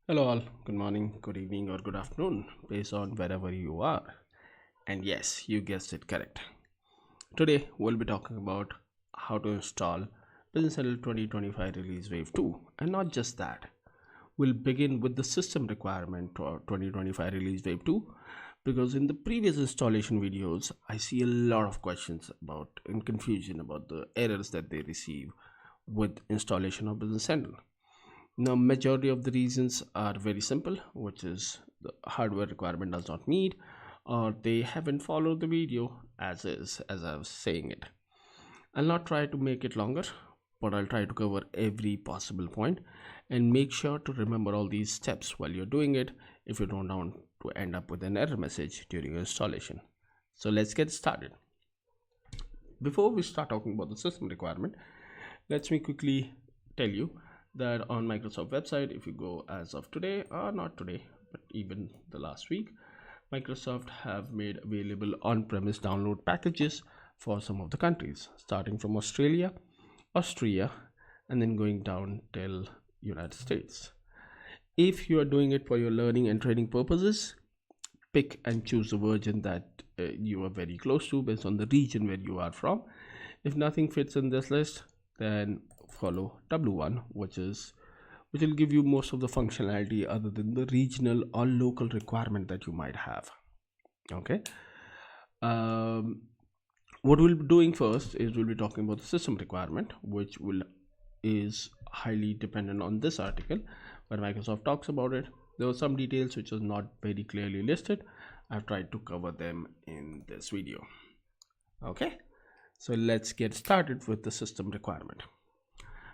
Hello, all. Good morning, good evening, or good afternoon, based on wherever you are. And yes, you guessed it correct. Today, we'll be talking about how to install Business Central 2025 Release Wave 2. And not just that, we'll begin with the system requirement for 2025 Release Wave 2 because in the previous installation videos, I see a lot of questions about and confusion about the errors that they receive with installation of Business Central. Now, majority of the reasons are very simple, which is the hardware requirement does not meet, or they haven't followed the video as is, as I was saying it. I'll not try to make it longer, but I'll try to cover every possible point and make sure to remember all these steps while you're doing it if you don't want to end up with an error message during your installation. So let's get started. Before we start talking about the system requirement, let me quickly tell you that on Microsoft website, if you go as of today, or not today but even the last week, Microsoft have made available on-premise download packages for some of the countries, starting from Australia, Austria, and then going down till United States. If you are doing it for your learning and training purposes, pick and choose the version that you are very close to based on the region where you are from. If nothing fits in this list, then follow W1, which will give you most of the functionality other than the regional or local requirement that you might have. Okay. What we'll be doing first is we'll be talking about the system requirement, which is highly dependent on this article where Microsoft talks about it. There were some details which was not very clearly listed. I've tried to cover them in this video. Okay, so let's get started with the system requirement.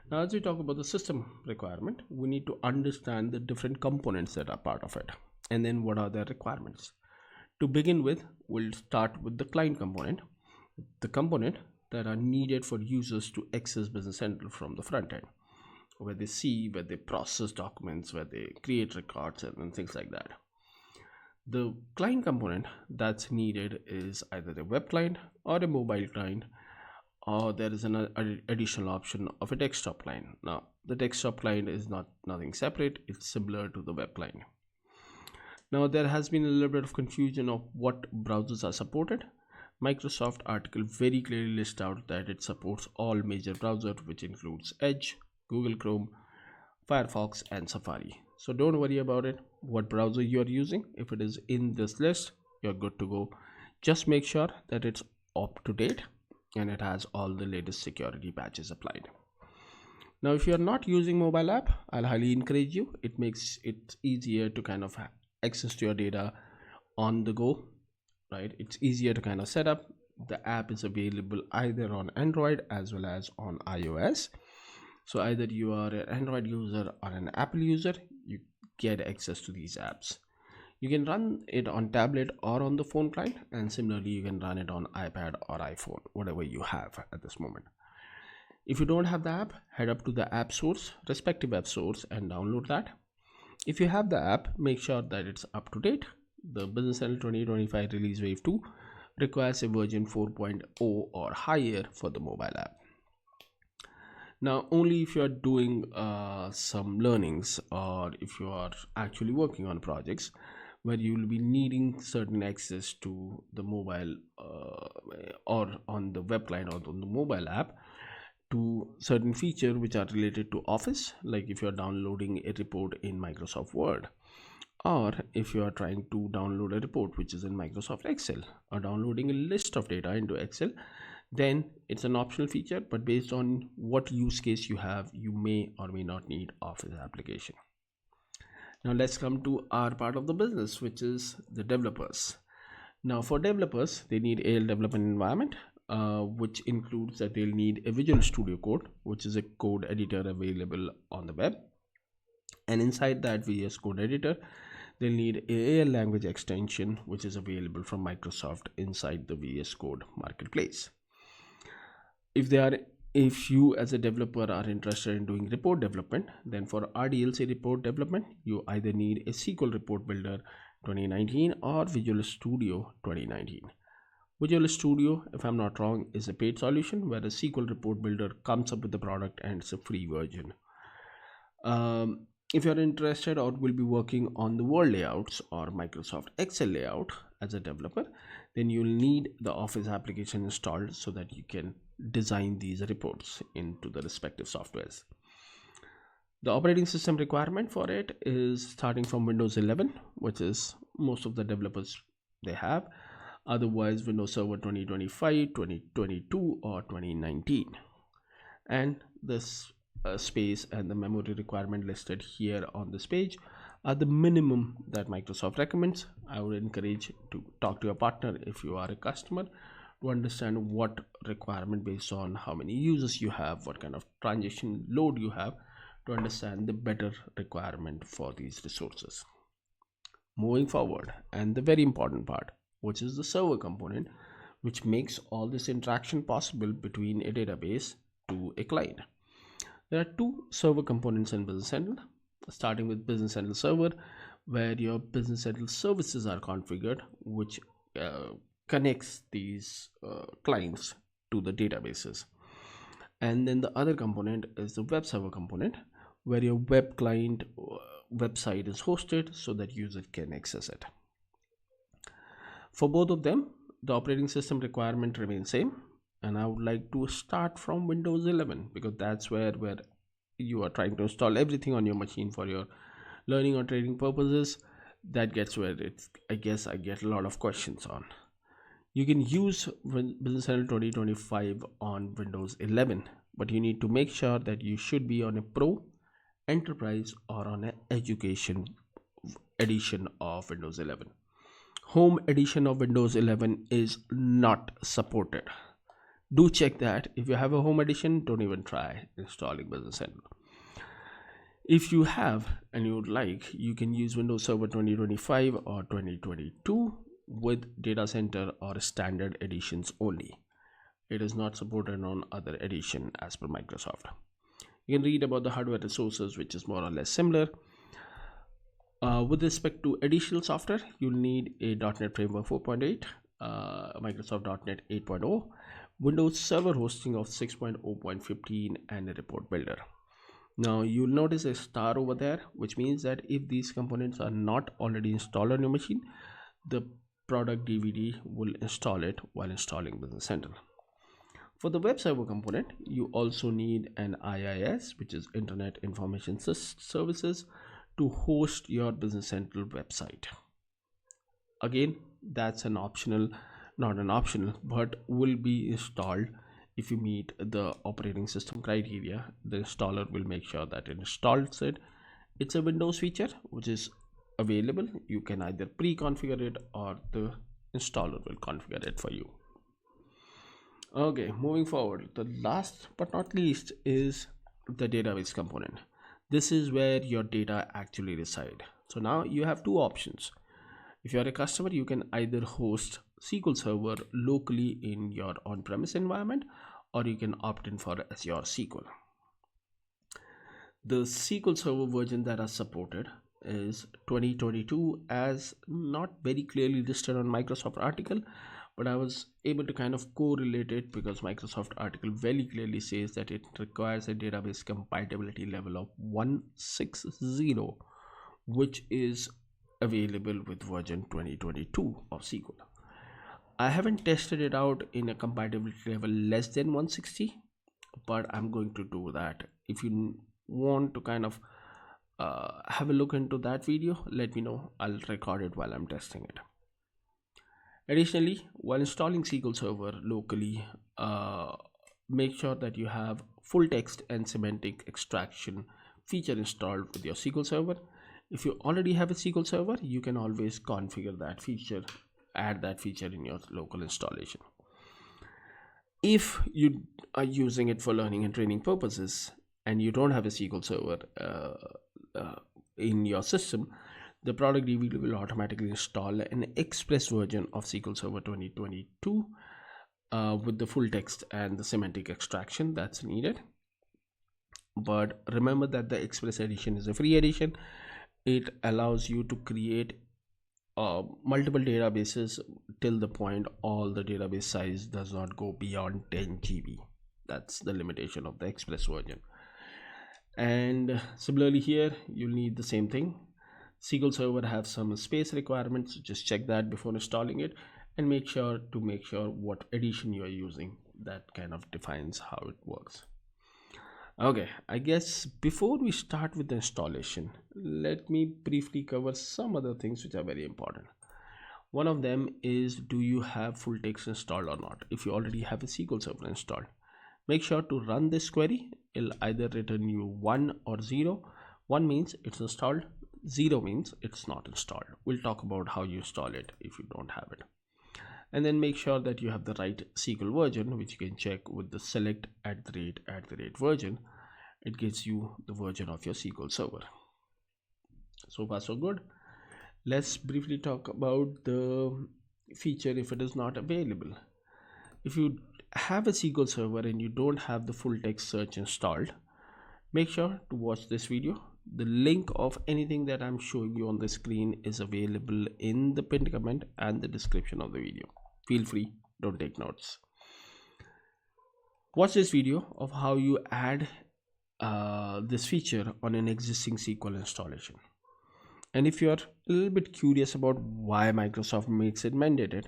Now, as we talk about the system requirement, we need to understand the different components that are part of it and then what are their requirements. To begin with, we'll start with the client component, the component that are needed for users to access Business Central from the front end, where they see, where they process documents, where they create records and things like that. The client component that's needed is either a web client or a mobile client, or there is an additional option of a desktop client. Now, the desktop client is nothing separate, it's similar to the web client. Now, there has been a little bit of confusion of what browsers are supported. Microsoft article very clearly lists out that it supports all major browsers, which includes Edge, Google Chrome, Firefox, and Safari. So don't worry about it, what browser you are using. If it is in this list, you're good to go. Just make sure that it's up to date and it has all the latest security patches applied. Now, if you are not using mobile app, I'll highly encourage you. It makes it easier to kind of access to your data on the go, right? It's easier to kind of set up. The app is available either on Android as well as on iOS. So either you are an Android user or an Apple user, you get access to these apps. You can run it on tablet or on the phone client, and similarly you can run it on iPad or iPhone, whatever you have at this moment. If you don't have the app, head up to the app source, respective app source, and download that. If you have the app, make sure that it's up to date. The Business Central 2025 Release Wave 2 requires a version 4.0 or higher for the mobile app. Now, only if you are doing some learnings or if you are actually working on projects where you will be needing certain access to the mobile or on the web client or on the mobile app to certain features which are related to Office, like if you are downloading a report in Microsoft Word, or if you are trying to download a report which is in Microsoft Excel, or downloading a list of data into Excel, then it's an optional feature, but based on what use case you have, you may or may not need Office application. Now let's come to our part of the business, which is the developers. Now for developers, they need a development environment, which includes that they'll need a Visual Studio Code, which is a code editor available on the web. And inside that VS Code editor, they'll need a language extension, which is available from Microsoft inside the VS Code marketplace. If you as a developer are interested in doing report development, then for RDLC report development, you either need a SQL Report Builder 2019 or Visual Studio 2019. Visual Studio, if I'm not wrong, is a paid solution, where a SQL Report Builder comes up with the product and it's a free version. If you're interested or will be working on the Word layouts or Microsoft Excel layout as a developer, then you'll need the Office application installed so that you can design these reports into the respective softwares. The operating system requirement for it is starting from Windows 11, which is most of the developers they have. Otherwise, Windows Server 2025, 2022, or 2019. And this space and the memory requirement listed here on this page are the minimum that Microsoft recommends. I would encourage to talk to your partner if you are a customer to understand what requirement based on how many users you have, what kind of transaction load you have, to understand the better requirement for these resources. Moving forward, and the very important part, which is the server component, which makes all this interaction possible between a database to a client. There are two server components in Business Central, starting with Business Central Server, where your Business Central services are configured, which connects these clients to the databases. And then the other component is the web server component, where your web client website is hosted so that user can access it. For both of them, the operating system requirement remains same, and I would like to start from Windows 11 because that's where you are trying to install everything on your machine for your learning or training purposes. That gets where I guess I get a lot of questions on. You can use Business Central 2025 on Windows 11, but you need to make sure that you should be on a Pro, Enterprise, or on an Education edition of Windows 11. Home edition of Windows 11 is not supported. Do check that. If you have a home edition, don't even try installing Business Central. If you have and you would like, you can use Windows Server 2025 or 2022 with data center or standard editions only. It is not supported on other edition as per Microsoft. You can read about the hardware resources, which is more or less similar. With respect to additional software, you'll need a .NET Framework 4.8, Microsoft .NET 8.0, Windows Server hosting of 6.0.15, and a report builder. Now you'll notice a star over there, which means that if these components are not already installed on your machine, the product DVD will install it while installing Business Central. For the web server component, you also need an IIS, which is Internet Information Services, to host your Business Central website. Again, that's an optional, not an optional, but will be installed if you meet the operating system criteria. The installer will make sure that it installs it. It's a Windows feature which is available. You can either pre-configure it or the installer will configure it for you. Okay, moving forward, the last but not least is the database component. This is where your data actually reside. So now you have two options. If you're a customer, you can either host SQL Server locally in your on-premise environment, or you can opt in for Azure SQL. The SQL Server version that are supported is 2022, as not very clearly listed on Microsoft article, but I was able to kind of correlate it because Microsoft article very clearly says that it requires a database compatibility level of 160, which is available with version 2022 of SQL. I haven't tested it out in a compatibility level less than 160, but I'm going to do that. If you want to kind of have a look into that video, let me know. I'll record it while I'm testing it. Additionally, while installing SQL Server locally, make sure that you have full text and semantic extraction feature installed with your SQL Server. If you already have a SQL Server, you can always configure that feature, add that feature in your local installation. If you are using it for learning and training purposes and you don't have a SQL Server in your system, the product DVD will automatically install an express version of SQL Server 2022 with the full text and the semantic extraction that's needed. But remember that the Express edition is a free edition. It allows you to create multiple databases till the point all the database size does not go beyond 10 GB. That's the limitation of the Express version. And similarly here, you'll need the same thing. SQL Server have some space requirements, so just check that before installing it, and make sure what edition you are using. That kind of defines how it works. Okay, I guess before we start with the installation, let me briefly cover some other things which are very important. One of them is, do you have full text installed or not? If you already have a SQL Server installed, make sure to run this query. It'll either return you 1 or 0. 1 means it's installed, 0 means it's not installed. We'll talk about how you install it if you don't have it. And then make sure that you have the right SQL version, which you can check with the select @ version. It gives you the version of your SQL Server. So far so good. Let's briefly talk about the feature if it is not available. If you have a SQL Server and you don't have the full text search installed, make sure to watch this video. The link of anything that I'm showing you on the screen is available in the pinned comment and the description of the video. Feel free, don't take notes. Watch this video of how you add this feature on an existing SQL installation. And if you're a little bit curious about why Microsoft makes it mandated,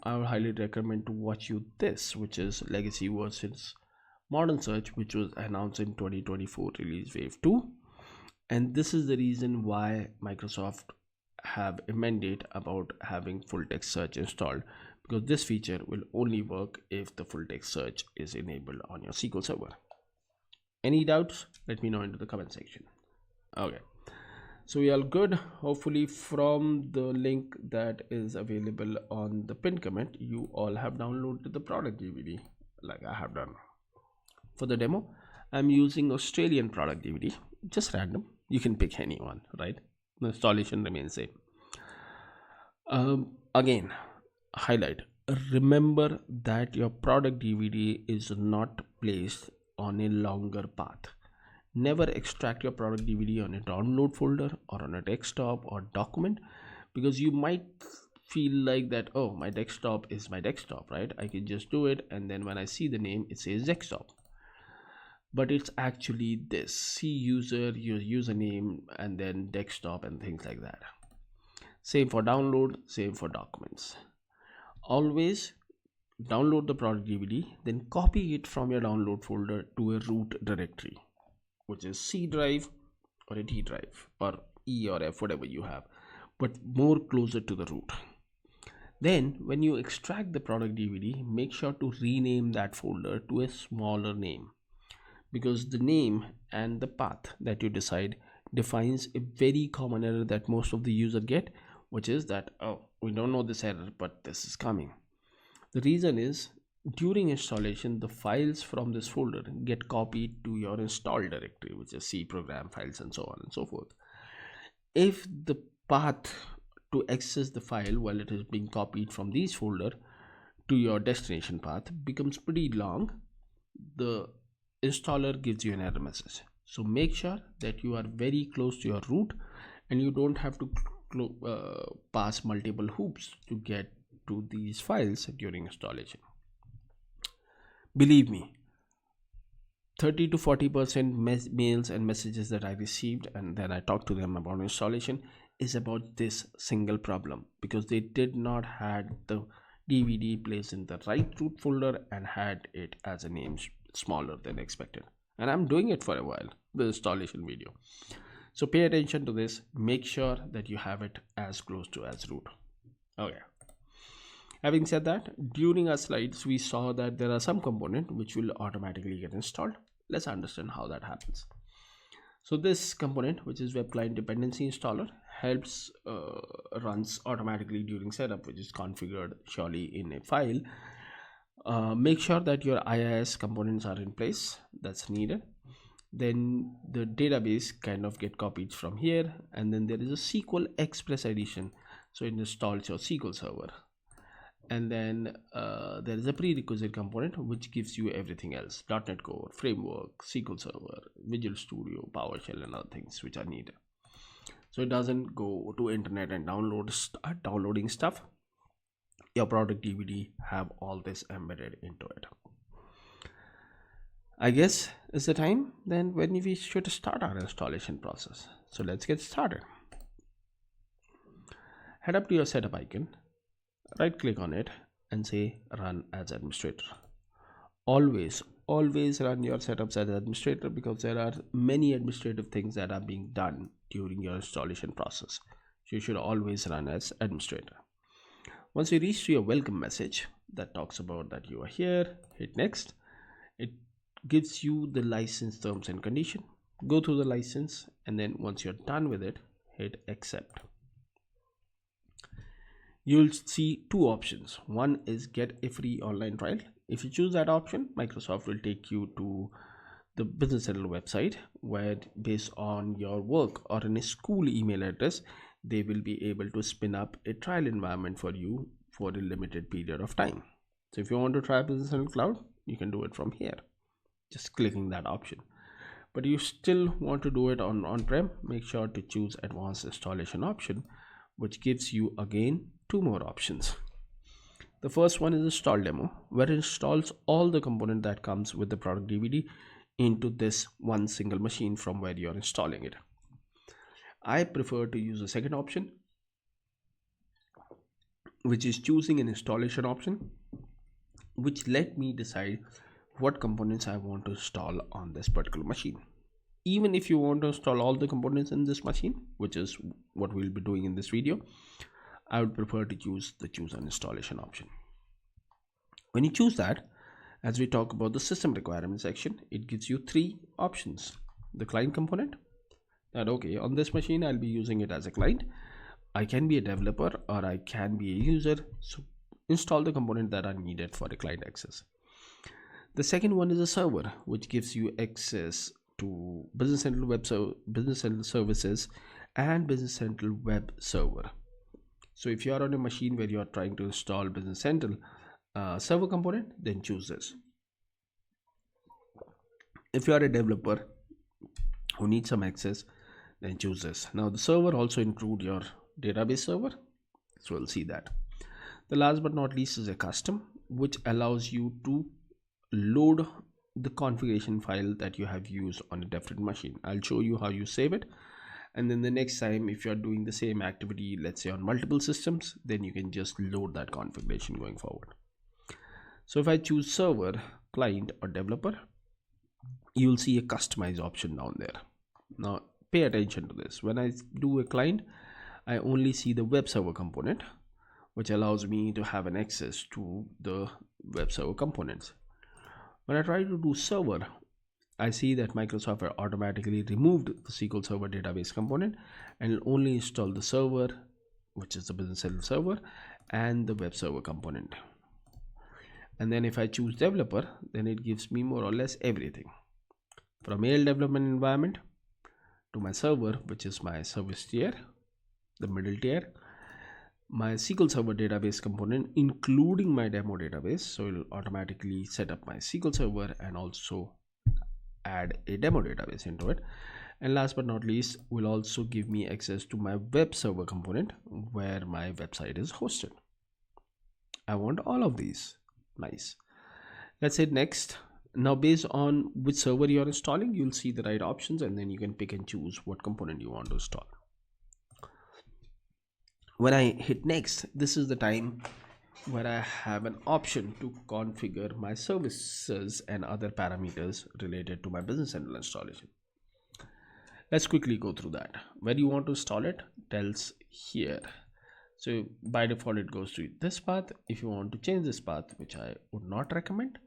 I would highly recommend to watch you this, which is Legacy versus Modern Search, which was announced in 2024 release wave 2. And this is the reason why Microsoft have a mandate about having full text search installed, because this feature will only work if the full text search is enabled on your SQL Server. Any doubts? Let me know into the comment section. Okay, so we are good. Hopefully from the link that is available on the pinned comment, you all have downloaded the product DVD like I have done. For the demo, I'm using Australian product DVD, just random. You can pick any one, right? The installation remains same. Again, highlight, remember that your product DVD is not placed on a longer path. Never extract your product DVD on a download folder or on a desktop or document, because you might feel like that, oh, my desktop is my desktop, right? I can just do it, and then when I see the name, it says desktop. But it's actually this: see user, your username, and then desktop and things like that. Same for download, same for documents. Always download the product DVD, then copy it from your download folder to a root directory, which is C drive or a D drive or E or F, whatever you have, but more closer to the root. Then when you extract the product DVD, make sure to rename that folder to a smaller name, because the name and the path that you decide defines a very common error that most of the user get, which is that, oh, we don't know this error, but this is coming. The reason is, during installation, the files from this folder get copied to your install directory, which is C program files and so on and so forth. If the path to access the file while it is being copied from these folder to your destination path becomes pretty long, the installer gives you an error message. So make sure that you are very close to your root and you don't have to pass multiple hoops to get to these files during installation. Believe me, 30 to 40% mails and messages that I received and then I talked to them about installation is about this single problem, because they did not had the DVD placed in the right root folder and had it as a name smaller than expected. And I'm doing it for a while, the installation video. So pay attention to this. Make sure that you have it as close to as root. Okay. Having said that, during our slides, we saw that there are some components which will automatically get installed. Let's understand how that happens. So this component, which is Web Client Dependency Installer, helps runs automatically during setup, which is configured surely in a file. Make sure that your IIS components are in place. That's needed. Then the database kind of get copied from here, and then there is a SQL Express edition, so it installs your SQL Server. And then there is a prerequisite component which gives you everything else: .NET Core, Framework, SQL Server, Visual Studio, PowerShell, and other things which are needed. So it doesn't go to internet and start downloading stuff. Your product DVD have all this embedded into it. I guess it's the time then when we should start our installation process. So let's get started. Head up to your setup icon, right click on it and say run as administrator. Always run your setups as administrator, because there are many administrative things that are being done during your installation process. So you should always run as administrator. Once you reach to your welcome message that talks about that you are here, hit next. It gives you the license terms and condition. Go through the license, and then once you're done with it, hit accept. You'll see two options. One is get a free online trial. If you choose that option, Microsoft will take you to the Business Central website, where based on your work or in a school email address, they will be able to spin up a trial environment for you for a limited period of time. So if you want to try Business Central Cloud, you can do it from here, just clicking that option. But you still want to do it on on-prem, make sure to choose advanced installation option, which gives you again two more options. The first one is install demo, where it installs all the component that comes with the product DVD into this one single machine from where you're installing it. I prefer to use the second option, which is choosing an installation option, which let me decide what components I want to install on this particular machine. Even if you want to install all the components in this machine, which is what we'll be doing in this video, I would prefer to choose the choose an installation option. When you choose that, as we talk about the system requirement section, it gives you three options. The client component, that okay, on this machine I'll be using it as a client. I can be a developer or I can be a user, so install the component that are needed for the client access. The second one is a server, which gives you access to Business Central Business Central services and Business Central web server. So if you are on a machine where you are trying to install Business Central server component, then choose this. If you are a developer who needs some access, then choose this. Now the server also include your database server, so we'll see that. The last but not least is a custom, which allows you to load the configuration file that you have used on a different machine. I'll show you how you save it, and then the next time if you're doing the same activity, let's say on multiple systems, then you can just load that configuration going forward. So if I choose server, client or developer, you'll see a customize option down there. Now pay attention to this. When I do a client, I only see the web server component, which allows me to have an access to the web server components. When I try to do server, I see that Microsoft automatically removed the SQL Server database component and will only install the server, which is the Business Central server, and the web server component. And then if I choose developer, then it gives me more or less everything from mail development environment to my server, which is my service tier, the middle tier, my SQL Server database component, including my demo database. So it will automatically set up my SQL Server and also add a demo database into it. And last but not least, will also give me access to my web server component where my website is hosted. I want all of these. Nice. Let's hit next. Now based on which server you're installing, you'll see the right options, and then you can pick and choose what component you want to install. When I hit next, this is the time where I have an option to configure my services and other parameters related to my Business Central installation. Let's quickly go through that. Where you want to install it tells here. So by default it goes to this path. If you want to change this path, which I would not recommend,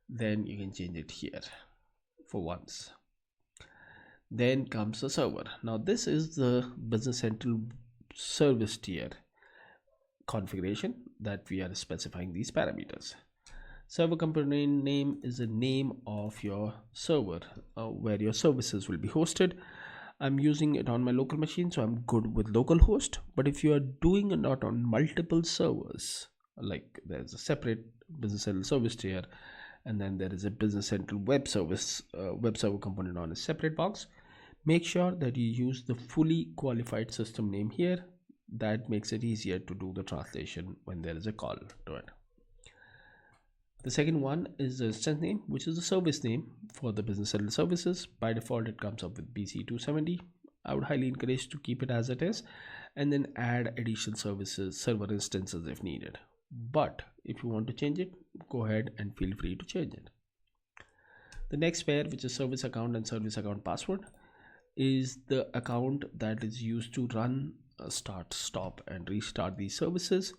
then you can change it here for once. Then comes the server. Now this is the Business Central service tier configuration that we are specifying these parameters. Server component name is the name of your server where your services will be hosted. I'm using it on my local machine, so I'm good with localhost. But if you are doing it not on multiple servers, like there's a separate Business Central service tier, and then there is a Business Central web server component on a separate box, make sure that you use the fully qualified system name here. That makes it easier to do the translation when there is a call to it. The second one is the instance name, which is the service name for the business central services. By default, it comes up with BC270. I would highly encourage to keep it as it is, and then add additional services, server instances if needed. But if you want to change it, go ahead and feel free to change it. The next pair, which is service account and service account password, is the account that is used to run, start, stop, and restart these services.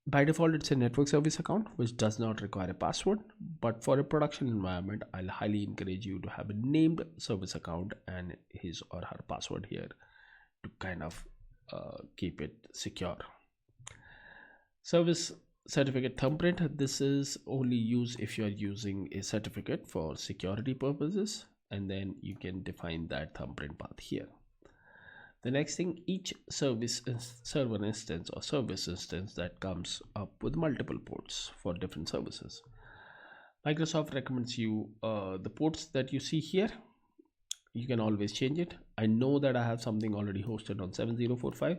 By default, it's a network service account, which does not require a password. But for a production environment, I'll highly encourage you to have a named service account and his or her password here to kind of keep it secure. Service certificate thumbprint. This is only used if you are using a certificate for security purposes, and then you can define that thumbprint path here. The next thing, each service server instance or service instance that comes up with multiple ports for different services. Microsoft recommends you the ports that you see here. You can always change it. I know that I have something already hosted on 7045,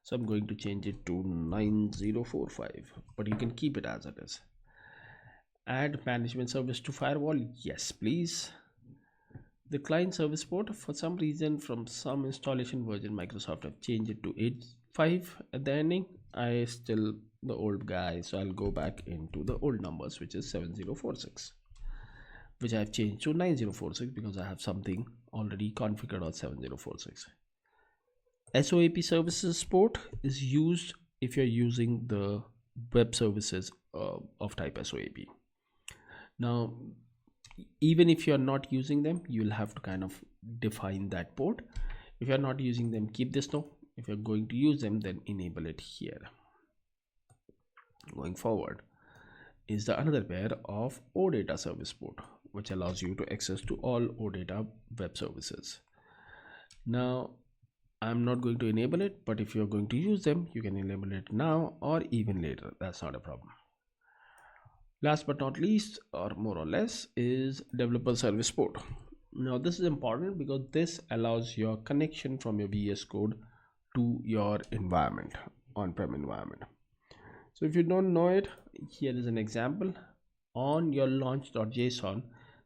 so I'm going to change it to 9045, but you can keep it as it is. Add management service to firewall. Yes, please. The client service port, for some reason, from some installation version, Microsoft have changed it to 8.5 at the ending. I still the old guy, so I'll go back into the old numbers, which is 7046, which I've changed to 9046 because I have something already configured on 7046. SOAP services port is used if you're using the web services of type SOAP. Now, even if you're not using them, you'll have to kind of define that port. If you're not using them, keep this no. If you're going to use them, then enable it here. Going forward is the another pair of OData service port, which allows you to access to all OData web services. Now, I'm not going to enable it, but if you're going to use them, you can enable it now or even later. That's not a problem. Last but not least, or more or less, is developer service port. Now this is important because this allows your connection from your VS Code to your environment, on-prem environment. So if you don't know it, here is an example. On your launch.json,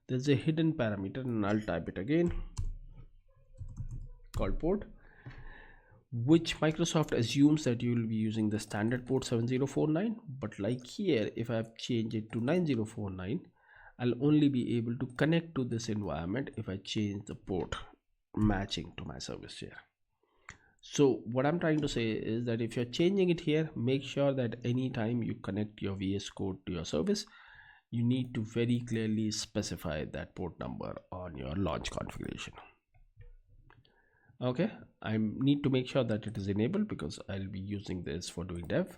there's a hidden parameter, and I'll type it again, called port, which Microsoft assumes that you will be using the standard port 7049, but like here, if I've changed it to 9049, I'll only be able to connect to this environment if I change the port matching to my service here. So what I'm trying to say is that if you're changing it here, make sure that anytime you connect your VS Code to your service, you need to very clearly specify that port number on your launch configuration. Okay, I need to make sure that it is enabled because I'll be using this for doing dev.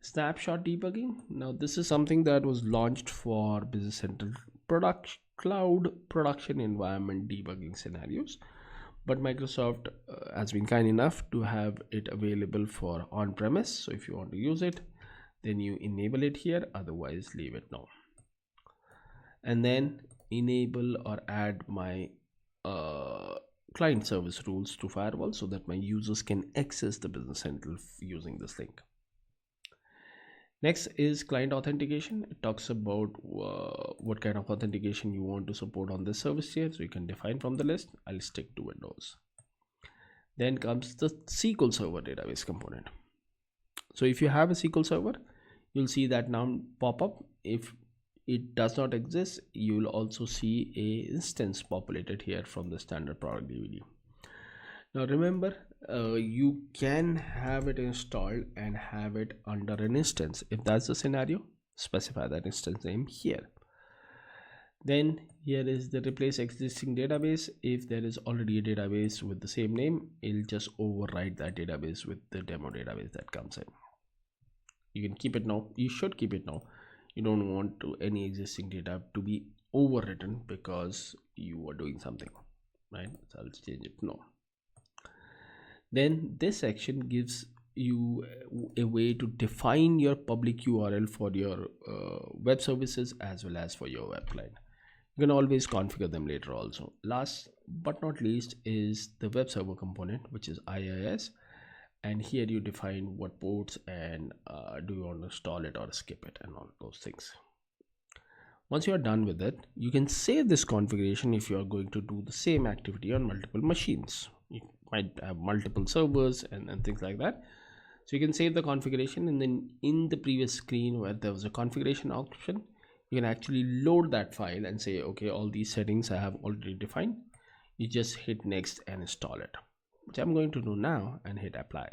Snapshot debugging. Now this is something that was launched for Business Central cloud production environment debugging scenarios, but Microsoft has been kind enough to have it available for on-premise. So if you want to use it, then you enable it here, otherwise leave it now. And then enable or add my client service rules to firewall so that my users can access the Business Central using this link. Next is client authentication. It talks about what kind of authentication you want to support on this service here, so you can define from the list. I'll stick to Windows. Then comes the SQL Server database component. So if you have a SQL Server, you'll see that now pop up. If it does not exist, you will also see a instance populated here from the standard product DVD. Now remember, you can have it installed and have it under an instance. If that's the scenario, specify that instance name here. Then here is the replace existing database. If there is already a database with the same name, it'll just override that database with the demo database that comes in. You can keep it now. You should keep it now. You don't want any existing data to be overwritten because you are doing something, right? So I'll change it now. Then this section gives you a way to define your public URL for your web services as well as for your web client. You can always configure them later also. Last but not least is the web server component, which is IIS, and here you define what ports and do you want to install it or skip it and all those things. Once you are done with it, you can save this configuration if you are going to do the same activity on multiple machines. You might have multiple servers and things like that. So you can save the configuration, and then in the previous screen where there was a configuration option, you can actually load that file and say, okay, all these settings I have already defined. You just hit next and install it, which I'm going to do now, and hit apply.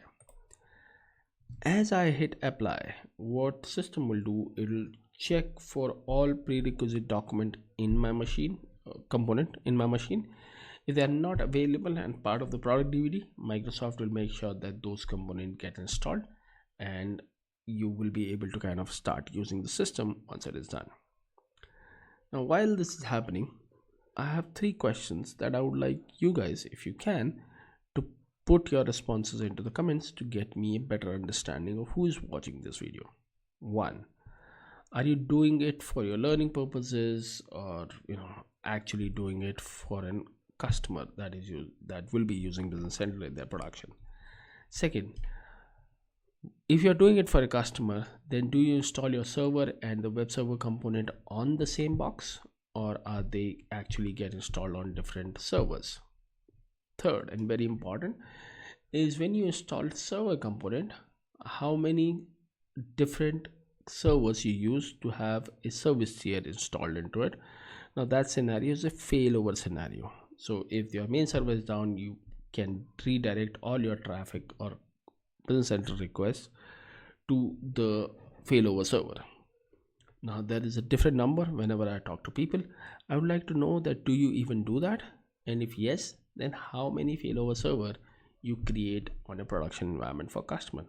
As I hit apply, what system will do, it will check for all prerequisite document in my machine, component in my machine. If they are not available and part of the product DVD, Microsoft will make sure that those components get installed, and you will be able to kind of start using the system once it is done. Now, while this is happening, I have 3 questions that I would like you guys, if you can, to put your responses into the comments to get me a better understanding of who is watching this video. 1, are you doing it for your learning purposes, or actually doing it for an customer that will be using Business Central in their production? 2nd, if you're doing it for a customer, then do you install your server and the web server component on the same box, or are they actually get installed on different servers? 3rd, and very important, is when you install server component, how many different servers you use to have a service tier installed into it. Now that scenario is a failover scenario. So if your main server is down, you can redirect all your traffic or Business Central requests to the failover server. Now there is a different number whenever I talk to people. I would like to know that, do you even do that? And if yes, then how many failover server you create on a production environment for customer?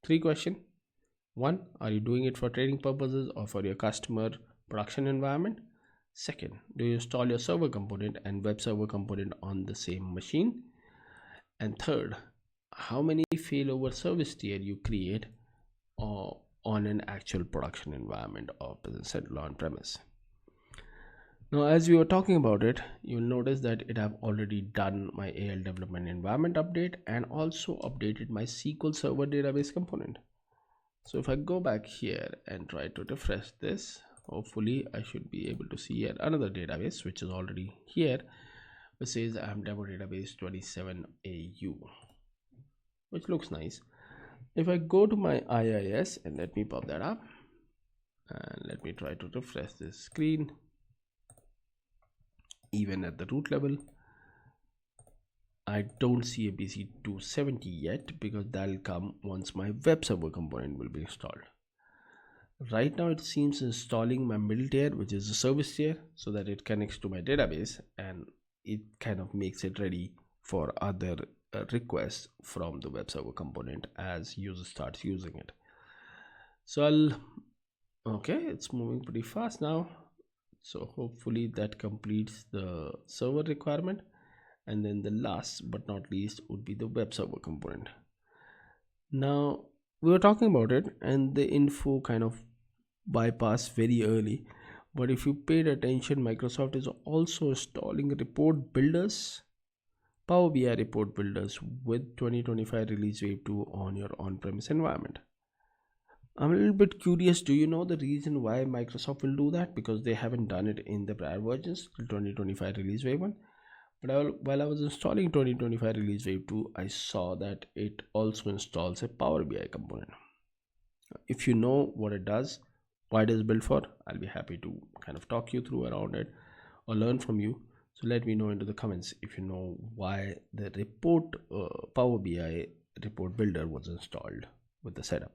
3 questions. 1, are you doing it for trading purposes or for your customer production environment? 2nd, do you install your server component and web server component on the same machine? And 3rd, how many failover service tier you create on an actual production environment of Business Central on premise? Now, as we were talking about it, you'll notice that it have already done my AL development environment update and also updated my SQL Server database component. So if I go back here and try to refresh this, hopefully I should be able to see yet another database which is already here, which says I am demo database 27AU, which looks nice. If I go to my IIS and let me pop that up, and let me try to refresh this screen, even at the root level, I don't see a BC 270 yet, because that'll come once my web server component will be installed. Right now it seems installing my middle tier, which is the service tier, so that it connects to my database and it kind of makes it ready for other requests from the web server component as user starts using it. So okay, it's moving pretty fast now. So hopefully that completes the server requirement. And then the last but not least would be the web server component. Now we were talking about it and the info kind of bypassed very early, but if you paid attention, Microsoft is also installing report builders, Power BI report builders with 2025 release wave 2 on your on-premise environment. I'm a little bit curious, do you know the reason why Microsoft will do that? Because they haven't done it in the prior versions till 2025 release wave 1. But while I was installing 2025 release wave 2, I saw that it also installs a Power BI component. If you know what it does, why it is built for, I'll be happy to kind of talk you through around it or learn from you. So let me know into the comments if you know why the Power BI report builder was installed with the setup.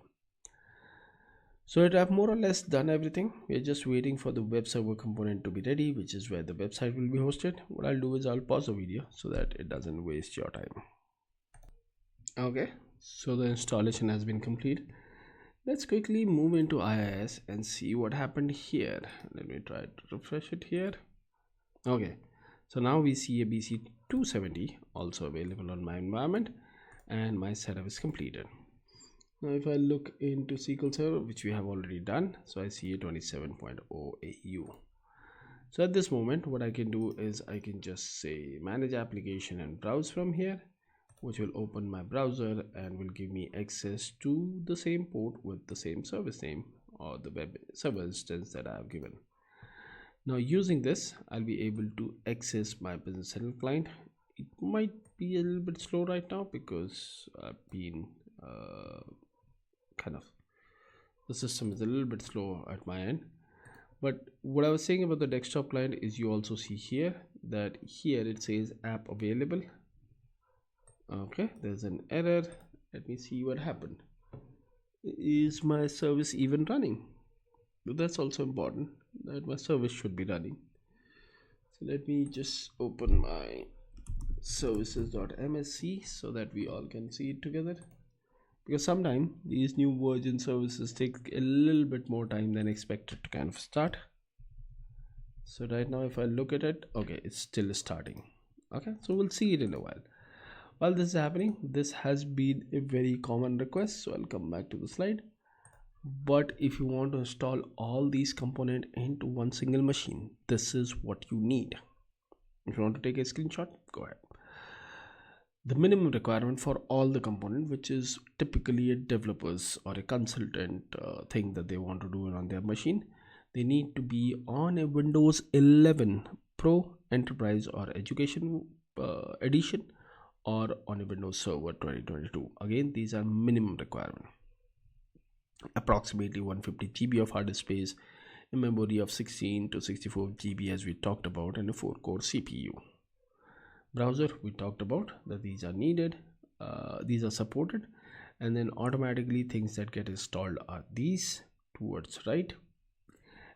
So it have more or less done everything. We're just waiting for the web server component to be ready, which is where the website will be hosted. What I'll do is I'll pause the video so that it doesn't waste your time. Okay, so the installation has been completed. Let's quickly move into IIS and see what happened here. Let me try to refresh it here. Okay, so now we see a BC 270 also available on my environment and my setup is completed. Now if I look into SQL Server, which we have already done, so I see a 27.0 AU. So at this moment what I can do is I can just say manage application and browse from here, which will open my browser and will give me access to the same port with the same service name or the web server instance that I have given. Now using this, I'll be able to access my business central client. It might be a little bit slow right now because I've been the system is a little bit slow at my end. But what I was saying about the desktop client is you also see here that here it says app available. Okay, there's an error. Let me see what happened. Is my service even running? That's also important, that my service should be running. So let me just open my services.msc so that we all can see it together, because sometimes these new version services take a little bit more time than expected to kind of start. So right now if I look at it, okay, it's still starting. Okay, so we'll see it in a while. While this is happening, this has been a very common request, so I'll come back to the slide. But if you want to install all these components into one single machine, this is what you need. If you want to take a screenshot, go ahead. The minimum requirement for all the component, which is typically a developer's or a consultant thing that they want to do on their machine, they need to be on a Windows 11 Pro Enterprise or Education Edition, or on a Windows Server 2022. Again, these are minimum requirement. Approximately 150 GB of hard disk space, a memory of 16 to 64 GB as we talked about, and a 4-core CPU. Browser, we talked about that these are needed, these are supported, and then automatically things that get installed are these towards right.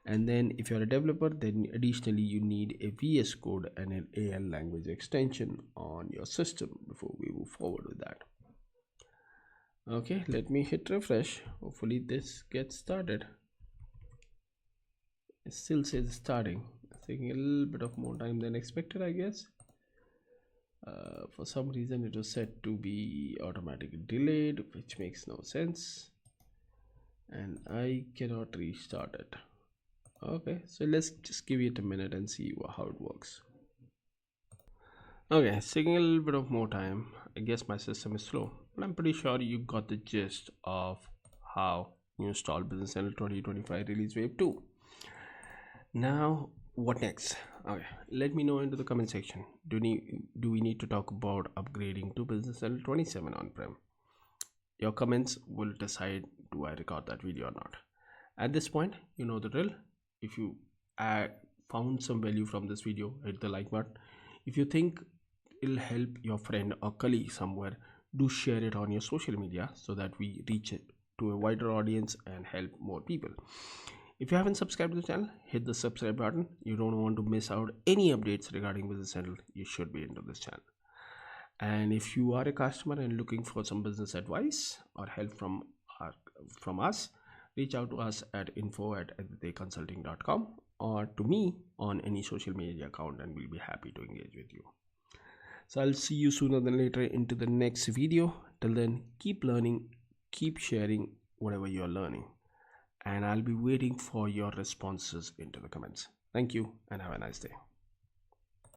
And then if you're a developer, then additionally you need a VS Code and an AL language extension on your system before we move forward with that. Okay, let me hit refresh. Hopefully this gets started. It still says starting. It's taking a little bit of more time than expected, I guess. For some reason it was set to be automatically delayed, which makes no sense, and I cannot restart it. Okay, so let's just give it a minute and see how it works. Okay, it's taking a little bit of more time. I guess my system is slow, but I'm pretty sure you got the gist of how you install Business Central 2025 Release Wave 2. Now, what next? Okay, let me know into the comment section. Do we need to talk about upgrading to Business Central 27 on-prem? Your comments will decide do I record that video or not. At this point, you know the drill. If you found some value from this video, hit the like button. If you think it'll help your friend or colleague somewhere, do share it on your social media so that we reach it to a wider audience and help more people. If you haven't subscribed to the channel, hit the subscribe button. You don't want to miss out any updates regarding Business Central. You should be into this channel. And if you are a customer and looking for some business advice or help from us, reach out to us at info@consulting.com or to me on any social media account, and we'll be happy to engage with you. So I'll see you sooner than later into the next video. Till then, keep learning, keep sharing whatever you're learning, and I'll be waiting for your responses into the comments. Thank you and have a nice day.